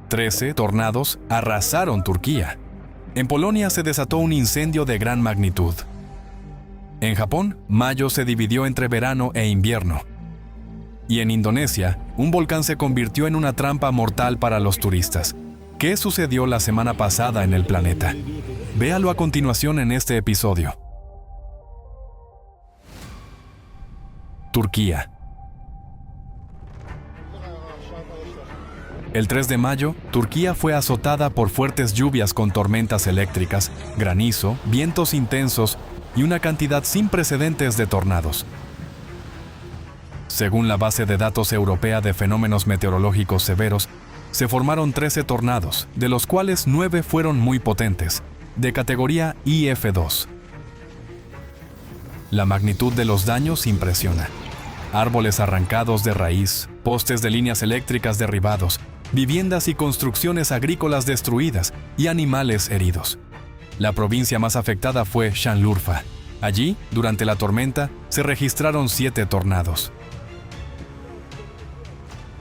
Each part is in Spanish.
13 tornados arrasaron Turquía. En Polonia se desató un incendio de gran magnitud. En Japón, mayo se dividió entre verano e invierno. Y en Indonesia, un volcán se convirtió en una trampa mortal para los turistas. ¿Qué sucedió la semana pasada en el planeta? Véalo a continuación en este episodio. Turquía. El 3 de mayo, Turquía fue azotada por fuertes lluvias con tormentas eléctricas, granizo, vientos intensos y una cantidad sin precedentes de tornados. Según la base de datos europea de fenómenos meteorológicos severos, se formaron 13 tornados, de los cuales 9 fueron muy potentes, de categoría IF2. La magnitud de los daños impresiona. Árboles arrancados de raíz, postes de líneas eléctricas derribados, viviendas y construcciones agrícolas destruidas y animales heridos. La provincia más afectada fue Şanlıurfa. Allí, durante la tormenta, se registraron 7 tornados.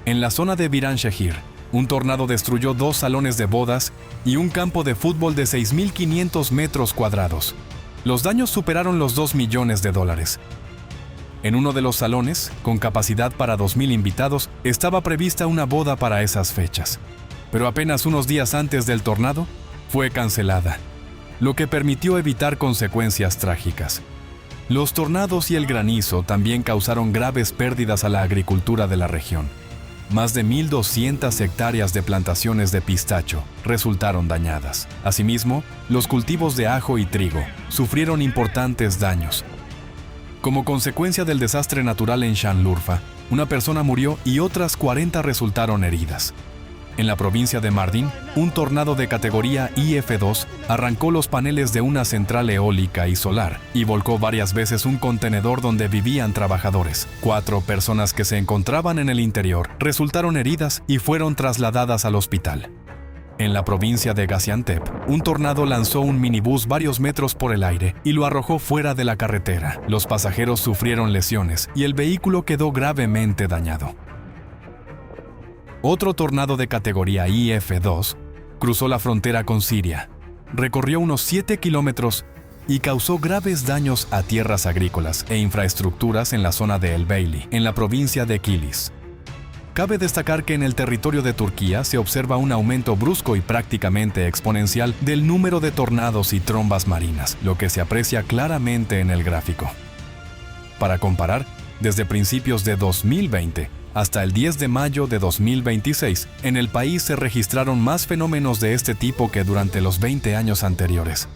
En la zona de Viranşehir, un tornado destruyó 2 salones de bodas y un campo de fútbol de 6.500 metros cuadrados. Los daños superaron los $2 millones. En uno de los salones, con capacidad para 2.000 invitados, estaba prevista una boda para esas fechas. Pero apenas unos días antes del tornado, fue cancelada, lo que permitió evitar consecuencias trágicas. Los tornados y el granizo también causaron graves pérdidas a la agricultura de la región. Más de 1.200 hectáreas de plantaciones de pistacho resultaron dañadas. Asimismo, los cultivos de ajo y trigo sufrieron importantes daños. Como consecuencia del desastre natural en Şanlıurfa, una persona murió y otras 40 resultaron heridas. En la provincia de Mardin, un tornado de categoría IF2 arrancó los paneles de una central eólica y solar y volcó varias veces un contenedor donde vivían trabajadores. 4 personas que se encontraban en el interior resultaron heridas y fueron trasladadas al hospital. En la provincia de Gaziantep, un tornado lanzó un minibús varios metros por el aire y lo arrojó fuera de la carretera. Los pasajeros sufrieron lesiones y el vehículo quedó gravemente dañado. Otro tornado de categoría IF2 cruzó la frontera con Siria, recorrió unos 7 kilómetros y causó graves daños a tierras agrícolas e infraestructuras en la zona de El Beili, en la provincia de Kilis. Cabe destacar que en el territorio de Turquía se observa un aumento brusco y prácticamente exponencial del número de tornados y trombas marinas, lo que se aprecia claramente en el gráfico. Para comparar, desde principios de 2020 hasta el 10 de mayo de 2026, en el país se registraron más fenómenos de este tipo que durante los 20 años anteriores.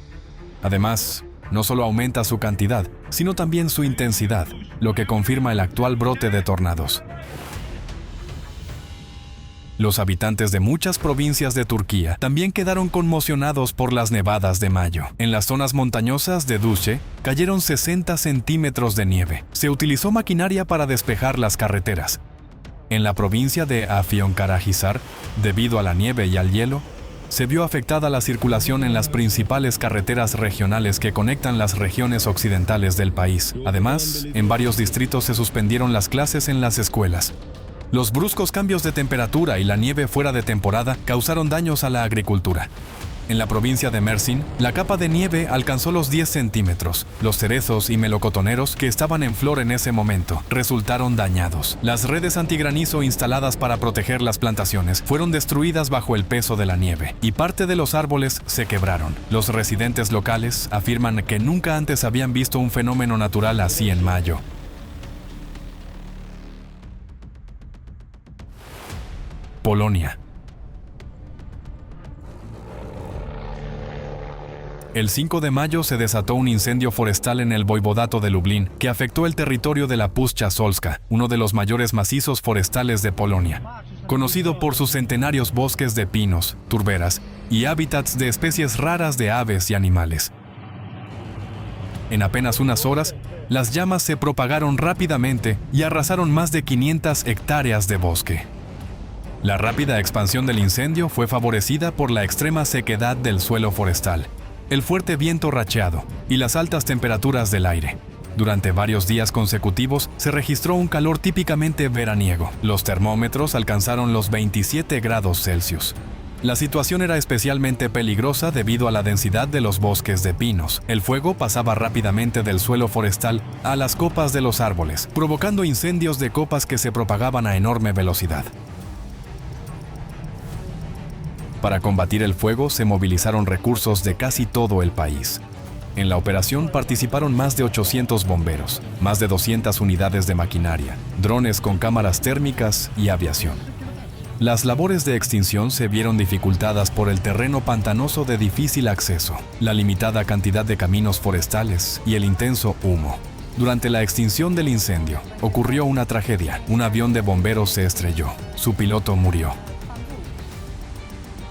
Además, no solo aumenta su cantidad, sino también su intensidad, lo que confirma el actual brote de tornados. Los habitantes de muchas provincias de Turquía también quedaron conmocionados por las nevadas de mayo. En las zonas montañosas de Dusce cayeron 60 centímetros de nieve. Se utilizó maquinaria para despejar las carreteras. En la provincia de Afyonkarahisar, debido a la nieve y al hielo, se vio afectada la circulación en las principales carreteras regionales que conectan las regiones occidentales del país. Además, en varios distritos se suspendieron las clases en las escuelas. Los bruscos cambios de temperatura y la nieve fuera de temporada causaron daños a la agricultura. En la provincia de Mersin, la capa de nieve alcanzó los 10 centímetros. Los cerezos y melocotoneros que estaban en flor en ese momento resultaron dañados. Las redes antigranizo instaladas para proteger las plantaciones fueron destruidas bajo el peso de la nieve y parte de los árboles se quebraron. Los residentes locales afirman que nunca antes habían visto un fenómeno natural así en mayo. Polonia. El 5 de mayo se desató un incendio forestal en el voivodato de Lublin que afectó el territorio de la Puszcza Solska, uno de los mayores macizos forestales de Polonia, conocido por sus centenarios bosques de pinos, turberas y hábitats de especies raras de aves y animales. En apenas unas horas, las llamas se propagaron rápidamente y arrasaron más de 500 hectáreas de bosque. La rápida expansión del incendio fue favorecida por la extrema sequedad del suelo forestal, el fuerte viento racheado y las altas temperaturas del aire. Durante varios días consecutivos se registró un calor típicamente veraniego. Los termómetros alcanzaron los 27 grados Celsius. La situación era especialmente peligrosa debido a la densidad de los bosques de pinos. El fuego pasaba rápidamente del suelo forestal a las copas de los árboles, provocando incendios de copas que se propagaban a enorme velocidad. Para combatir el fuego se movilizaron recursos de casi todo el país. En la operación participaron más de 800 bomberos, más de 200 unidades de maquinaria, drones con cámaras térmicas y aviación. Las labores de extinción se vieron dificultadas por el terreno pantanoso de difícil acceso, la limitada cantidad de caminos forestales y el intenso humo. Durante la extinción del incendio, ocurrió una tragedia. Un avión de bomberos se estrelló. Su piloto murió.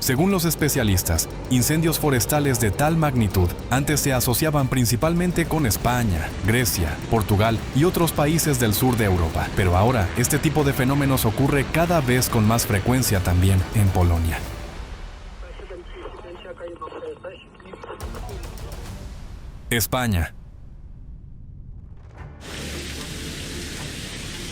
Según los especialistas, incendios forestales de tal magnitud antes se asociaban principalmente con España, Grecia, Portugal y otros países del sur de Europa. Pero ahora, este tipo de fenómenos ocurre cada vez con más frecuencia también en Polonia. España.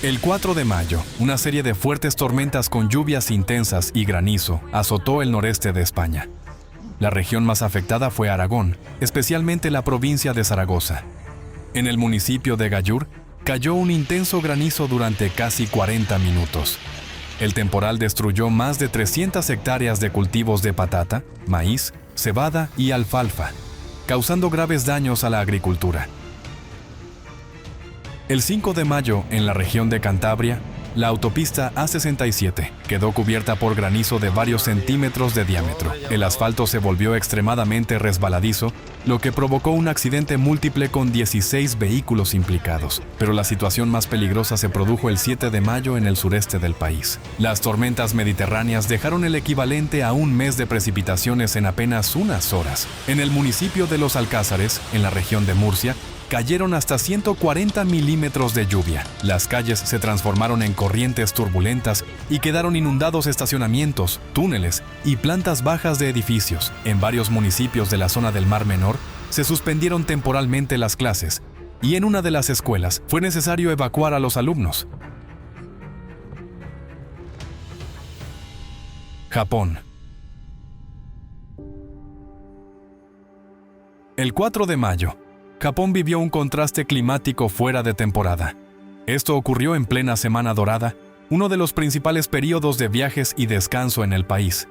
El 4 de mayo, una serie de fuertes tormentas con lluvias intensas y granizo azotó el noreste de España. La región más afectada fue Aragón, especialmente la provincia de Zaragoza. En el municipio de Gallur, cayó un intenso granizo durante casi 40 minutos. El temporal destruyó más de 300 hectáreas de cultivos de patata, maíz, cebada y alfalfa, causando graves daños a la agricultura. El 5 de mayo, en la región de Cantabria, la autopista A67 quedó cubierta por granizo de varios centímetros de diámetro. El asfalto se volvió extremadamente resbaladizo, lo que provocó un accidente múltiple con 16 vehículos implicados. Pero la situación más peligrosa se produjo el 7 de mayo en el sureste del país. Las tormentas mediterráneas dejaron el equivalente a un mes de precipitaciones en apenas unas horas. En el municipio de Los Alcázares, en la región de Murcia, cayeron hasta 140 milímetros de lluvia. Las calles se transformaron en corrientes turbulentas y quedaron inundados estacionamientos, túneles y plantas bajas de edificios. En varios municipios de la zona del Mar Menor se suspendieron temporalmente las clases y en una de las escuelas fue necesario evacuar a los alumnos. Japón. El 4 de mayo, Japón vivió un contraste climático fuera de temporada. Esto ocurrió en plena Semana Dorada, uno de los principales períodos de viajes y descanso en el país.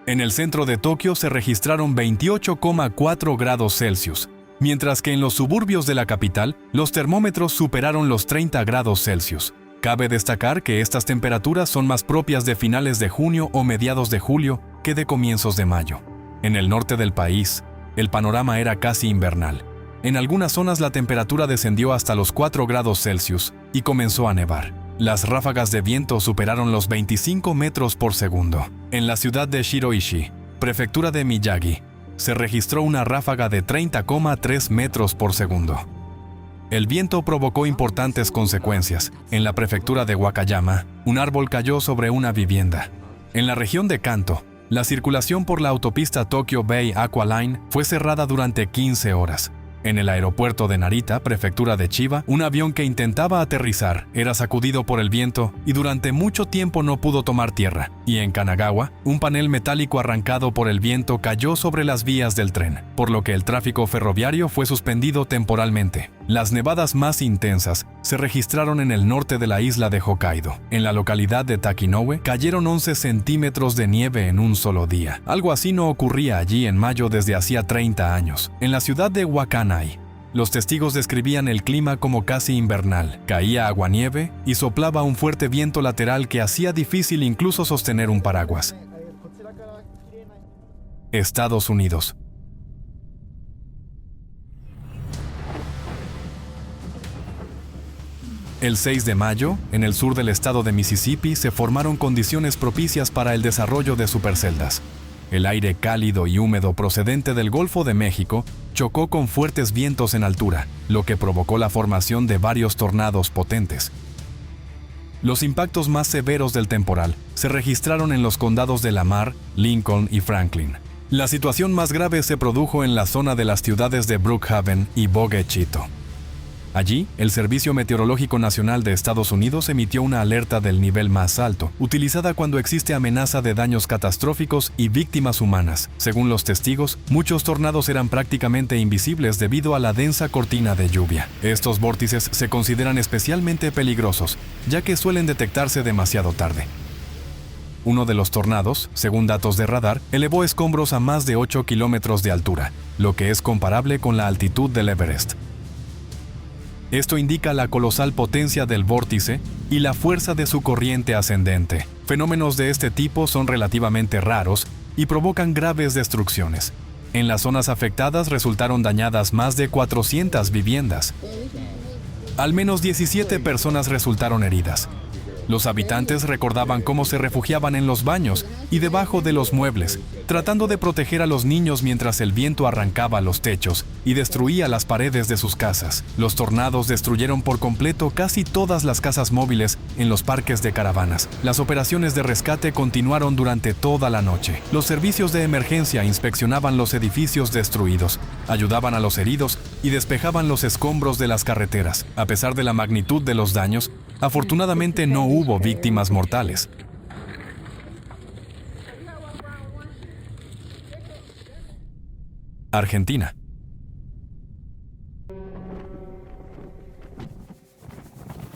En el centro de Tokio se registraron 28,4 grados Celsius, mientras que en los suburbios de la capital los termómetros superaron los 30 grados Celsius. Cabe destacar que estas temperaturas son más propias de finales de junio o mediados de julio que de comienzos de mayo. En el norte del país, el panorama era casi invernal. En algunas zonas la temperatura descendió hasta los 4 grados Celsius y comenzó a nevar. Las ráfagas de viento superaron los 25 metros por segundo. En la ciudad de Shiroishi, prefectura de Miyagi, se registró una ráfaga de 30,3 metros por segundo. El viento provocó importantes consecuencias. En la prefectura de Wakayama, un árbol cayó sobre una vivienda. En la región de Kanto, la circulación por la autopista Tokyo Bay Aqua Line fue cerrada durante 15 horas. En el aeropuerto de Narita, prefectura de Chiba, un avión que intentaba aterrizar era sacudido por el viento y durante mucho tiempo no pudo tomar tierra. Y en Kanagawa, un panel metálico arrancado por el viento cayó sobre las vías del tren, por lo que el tráfico ferroviario fue suspendido temporalmente. Las nevadas más intensas se registraron en el norte de la isla de Hokkaido. En la localidad de Takinoue cayeron 11 centímetros de nieve en un solo día. Algo así no ocurría allí en mayo desde hacía 30 años. En la ciudad de Wakanai, los testigos describían el clima como casi invernal. Caía aguanieve y soplaba un fuerte viento lateral que hacía difícil incluso sostener un paraguas. Estados Unidos. El 6 de mayo, en el sur del estado de Mississippi, se formaron condiciones propicias para el desarrollo de superceldas. El aire cálido y húmedo procedente del Golfo de México chocó con fuertes vientos en altura, lo que provocó la formación de varios tornados potentes. Los impactos más severos del temporal se registraron en los condados de Lamar, Lincoln y Franklin. La situación más grave se produjo en la zona de las ciudades de Brookhaven y Bogue Chitto. Allí, el Servicio Meteorológico Nacional de Estados Unidos emitió una alerta del nivel más alto, utilizada cuando existe amenaza de daños catastróficos y víctimas humanas. Según los testigos, muchos tornados eran prácticamente invisibles debido a la densa cortina de lluvia. Estos vórtices se consideran especialmente peligrosos, ya que suelen detectarse demasiado tarde. Uno de los tornados, según datos de radar, elevó escombros a más de 8 kilómetros de altura, lo que es comparable con la altitud del Everest. Esto indica la colosal potencia del vórtice y la fuerza de su corriente ascendente. Fenómenos de este tipo son relativamente raros y provocan graves destrucciones. En las zonas afectadas resultaron dañadas más de 400 viviendas. Al menos 17 personas resultaron heridas. Los habitantes recordaban cómo se refugiaban en los baños y debajo de los muebles, tratando de proteger a los niños mientras el viento arrancaba los techos y destruía las paredes de sus casas. Los tornados destruyeron por completo casi todas las casas móviles en los parques de caravanas. Las operaciones de rescate continuaron durante toda la noche. Los servicios de emergencia inspeccionaban los edificios destruidos, ayudaban a los heridos y despejaban los escombros de las carreteras. A pesar de la magnitud de los daños, afortunadamente no hubo víctimas mortales. Argentina.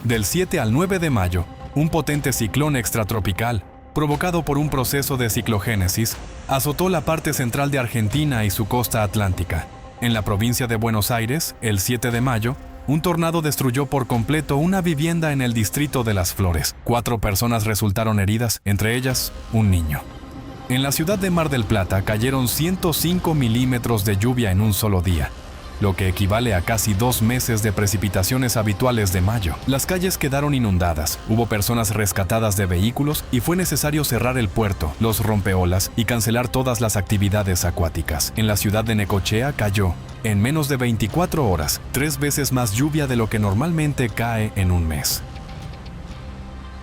Del 7 al 9 de mayo, un potente ciclón extratropical, provocado por un proceso de ciclogénesis, azotó la parte central de Argentina y su costa atlántica. En la provincia de Buenos Aires, el 7 de mayo, un tornado destruyó por completo una vivienda en el distrito de Las Flores. 4 personas resultaron heridas, entre ellas un niño. En la ciudad de Mar del Plata cayeron 105 milímetros de lluvia en un solo día, lo que equivale a casi 2 meses de precipitaciones habituales de mayo. Las calles quedaron inundadas, hubo personas rescatadas de vehículos y fue necesario cerrar el puerto, los rompeolas y cancelar todas las actividades acuáticas. En la ciudad de Necochea cayó, en menos de 24 horas, 3 veces más lluvia de lo que normalmente cae en un mes.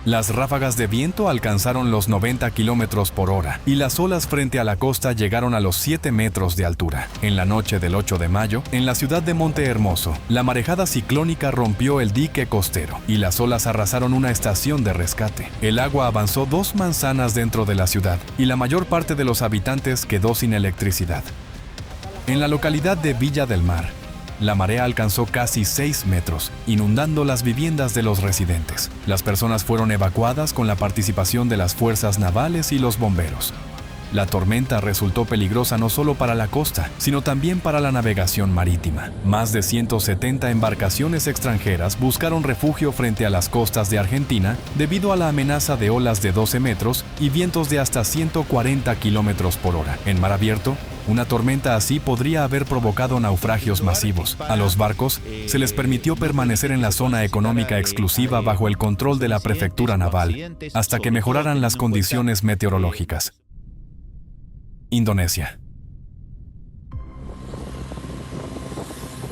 Las ráfagas de viento alcanzaron los 90 kilómetros por hora y las olas frente a la costa llegaron a los 7 metros de altura. En la noche del 8 de mayo, en la ciudad de Monte Hermoso, la marejada ciclónica rompió el dique costero y las olas arrasaron una estación de rescate. El agua avanzó 2 manzanas dentro de la ciudad y la mayor parte de los habitantes quedó sin electricidad. En la localidad de Villa del Mar, la marea alcanzó casi 6 metros, inundando las viviendas de los residentes. Las personas fueron evacuadas con la participación de las fuerzas navales y los bomberos. La tormenta resultó peligrosa no solo para la costa, sino también para la navegación marítima. Más de 170 embarcaciones extranjeras buscaron refugio frente a las costas de Argentina debido a la amenaza de olas de 12 metros y vientos de hasta 140 kilómetros por hora. En mar abierto, una tormenta así podría haber provocado naufragios masivos. A los barcos se les permitió permanecer en la zona económica exclusiva bajo el control de la prefectura naval, hasta que mejoraran las condiciones meteorológicas. Indonesia.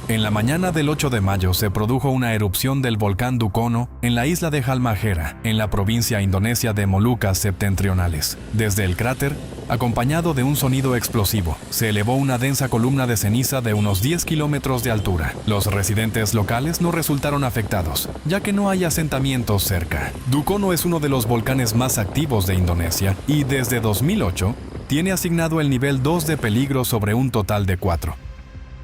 En la mañana del 8 de mayo se produjo una erupción del volcán Dukono en la isla de Halmahera, en la provincia indonesia de Molucas septentrionales. Desde el cráter, acompañado de un sonido explosivo, se elevó una densa columna de ceniza de unos 10 kilómetros de altura. Los residentes locales no resultaron afectados, ya que no hay asentamientos cerca. Dukono es uno de los volcanes más activos de Indonesia y desde 2008 tiene asignado el nivel 2 de peligro sobre un total de 4.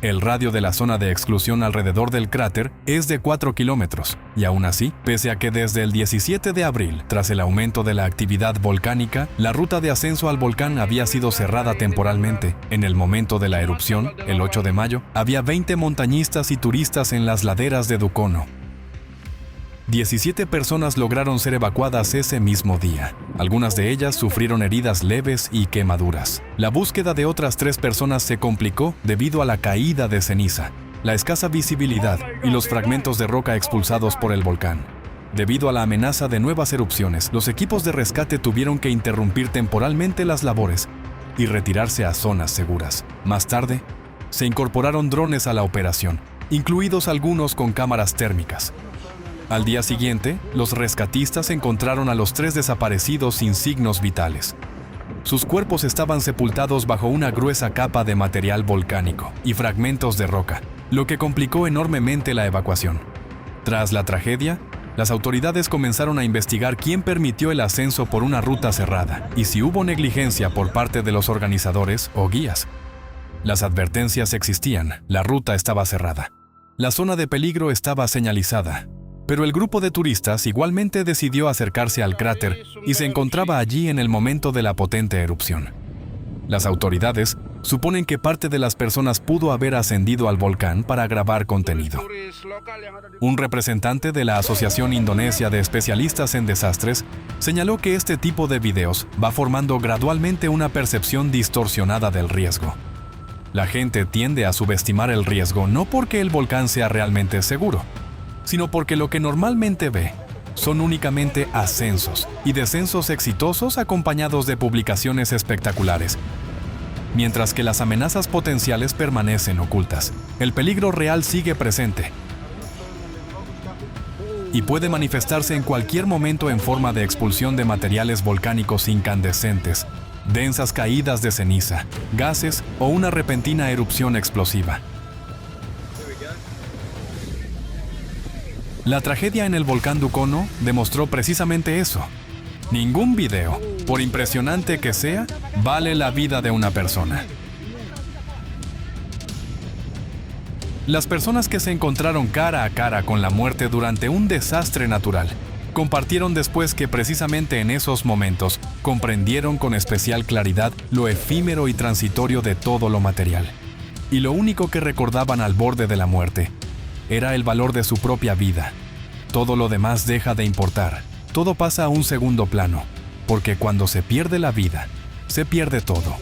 El radio de la zona de exclusión alrededor del cráter es de 4 kilómetros, y aún así, pese a que desde el 17 de abril, tras el aumento de la actividad volcánica, la ruta de ascenso al volcán había sido cerrada temporalmente. En el momento de la erupción, el 8 de mayo, había 20 montañistas y turistas en las laderas de Dukono. 17 personas lograron ser evacuadas ese mismo día. Algunas de ellas sufrieron heridas leves y quemaduras. La búsqueda de otras 3 personas se complicó debido a la caída de ceniza, la escasa visibilidad y los fragmentos de roca expulsados por el volcán. Debido a la amenaza de nuevas erupciones, los equipos de rescate tuvieron que interrumpir temporalmente las labores y retirarse a zonas seguras. Más tarde, se incorporaron drones a la operación, incluidos algunos con cámaras térmicas. Al día siguiente, los rescatistas encontraron a los 3 desaparecidos sin signos vitales. Sus cuerpos estaban sepultados bajo una gruesa capa de material volcánico y fragmentos de roca, lo que complicó enormemente la evacuación. Tras la tragedia, las autoridades comenzaron a investigar quién permitió el ascenso por una ruta cerrada y si hubo negligencia por parte de los organizadores o guías. Las advertencias existían, la ruta estaba cerrada. La zona de peligro estaba señalizada, pero el grupo de turistas igualmente decidió acercarse al cráter y se encontraba allí en el momento de la potente erupción. Las autoridades suponen que parte de las personas pudo haber ascendido al volcán para grabar contenido. Un representante de la Asociación Indonesia de Especialistas en Desastres señaló que este tipo de videos va formando gradualmente una percepción distorsionada del riesgo. La gente tiende a subestimar el riesgo no porque el volcán sea realmente seguro, sino porque lo que normalmente ve son únicamente ascensos y descensos exitosos acompañados de publicaciones espectaculares. Mientras que las amenazas potenciales permanecen ocultas, el peligro real sigue presente y puede manifestarse en cualquier momento en forma de expulsión de materiales volcánicos incandescentes, densas caídas de ceniza, gases o una repentina erupción explosiva. La tragedia en el volcán Dukono demostró precisamente eso. Ningún video, por impresionante que sea, vale la vida de una persona. Las personas que se encontraron cara a cara con la muerte durante un desastre natural compartieron después que precisamente en esos momentos comprendieron con especial claridad lo efímero y transitorio de todo lo material. Y lo único que recordaban al borde de la muerte era el valor de su propia vida. Todo lo demás deja de importar. Todo pasa a un segundo plano, porque cuando se pierde la vida, se pierde todo.